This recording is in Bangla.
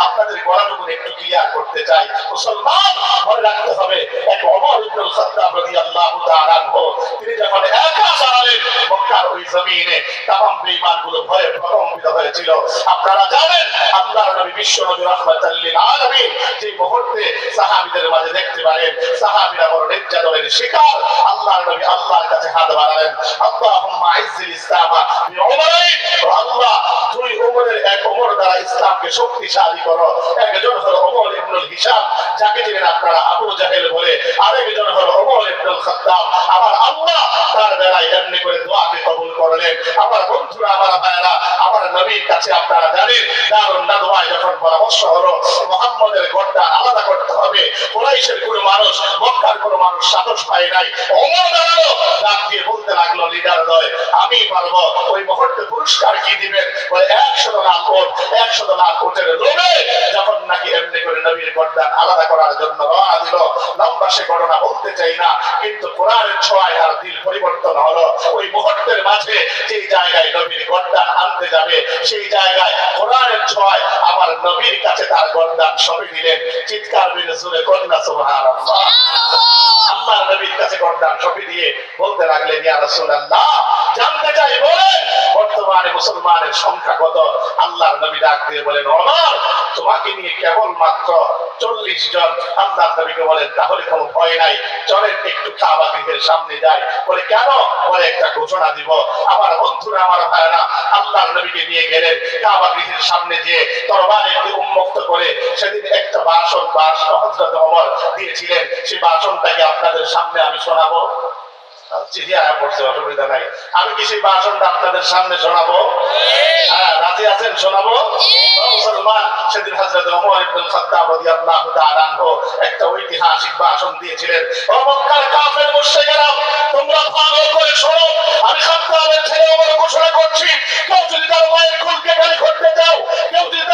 আপনাদের গলাটুকু একটু ক্লিয়ার করতে চাই। মুসলমান মনে রাখতে হবে, এক ওমর ইবনুল খাত্তাব রাদিয়াল্লাহু তাআলা আনহু তিনি যখন একা দাঁড়ালেন মক্কার ওই জমিনে, তামাম বেঈমানগুলো ভয়ে প্রকম্পিত হয়েছিল। আপনারা জানেন আল্লাহর নবী বিশ্ব নবী রাহমাতাল লিল আলামিন যে মুহূর্তে সাহাবীদের মাঝে দেখতে পারেন সাহাবীরা বড় নির্যাতনের শিকার, আল্লাহর নবী আল্লাহর কাছে হাত বাড়ালেন, আল্লাহুম্মা আইজ্জিল ইসলামা বিউমরাইন, ও আল্লাহ দুই ওমরের এক ওমর দ্বারা ইসলামকে শক্তিশালী করো। একজন হলো ওমর ইবনুল হিশাম যাকে চিনেন আপনারা আবু জাহেল বলে, আরেকজন হলো ওমর ইবনুল খাত্তাব। আমার আল্লাহ তার বেলায় এমনি করে দোয়াকে কবুল করলেন। আমার বন্ধুরা, আমার ভাইয়েরা, আমার নবীর কাছে আপনারা জানেন দারুন নাদওয়ায় যখন পরামর্শ হলো মুহাম্মদের গর্দান আলাদা করতে হবে, কুরাইশের কোনো মানুষ, মক্কার কোনো মানুষ সাহস পায় নাই। ওমর দাঁড়ালো, ডাক দিয়ে বলতে লাগলো, লিডার দয় আমি পারবো। ওই মুহূর্তে পুরস্কার কি দিবেন? বলে 100 লাখ উট, 100 লাখ উটের লোভে যখন নাকি এমনি করে নবীর গর্দান আলাদা করার জন্য রওনা দিল। লম্বা সে ঘটনা বলতে চাই না, কিন্তু কোরআনের ছোঁয়ায় তার দিল পরিবর্তন হলো। ওই মুহূর্তের মাঝে যে জায়গায় নবীর গর্দান আনতে যাবে সেই জায়গায় কোরআনের ছোঁয়ায় আমার নবীর কাছে তার গর্দান সঁপে দিলেন। চিৎকার মেরে জোরে কন্যা সুবহানাল্লাহ। আল্লাহর নবীর কাছে গর্দান সঁপে দিয়ে বলতে লাগলেন, ইয়া রাসূলুল্লাহ জানতে চাই বলেন বর্তমানে মুসলমানের সংখ্যা কত? আল্লাহর নবী ডাক দিয়ে বলেন, ওমর তোমাকে নিয়ে কেবল মাত্র 40 জন। আল্লাহর নবীকে বলেন, তাহলে কোনো ভয় নাই, চলেন একটু কাবা গৃহের সামনে যাই। বলে কেন? বলে একটা ঘোষণা দিব। আমার বন্ধুরা, আমার ভাইরা, আল্লাহর নবীকে নিয়ে গেলেন কাবা গৃহের সামনে, যে তরবারি একটু উন্মুক্ত করে সেদিন একটা ভাষণ হযরত ওমর দিয়েছিলেন, সেই ভাষণটাকে আপনাদের সামনে আমি শোনাবো। অসুবিধা নাই, আমি কি সেই ভাষণটা আপনাদের সামনে শোনাবো? হ্যাঁ, রাজি আছেন? শোনাবো। মুসলমান, সেদিন হযরত ওমর ইবনুল খাত্তাব রাদিয়াল্লাহু তাআলা আনহু একটা ঐতিহাসিক ভাষণ দিয়েছিলেন। ও মক্কার কাফের মুশরিকেরা, তোমরা ভালো করে শোনো, আমি খাত্তাবের ছেলে ওমর ঘোষণা করছি, কেউ যদি তার মায়ের কুলকে গালি করতে চাও, কেউ যদি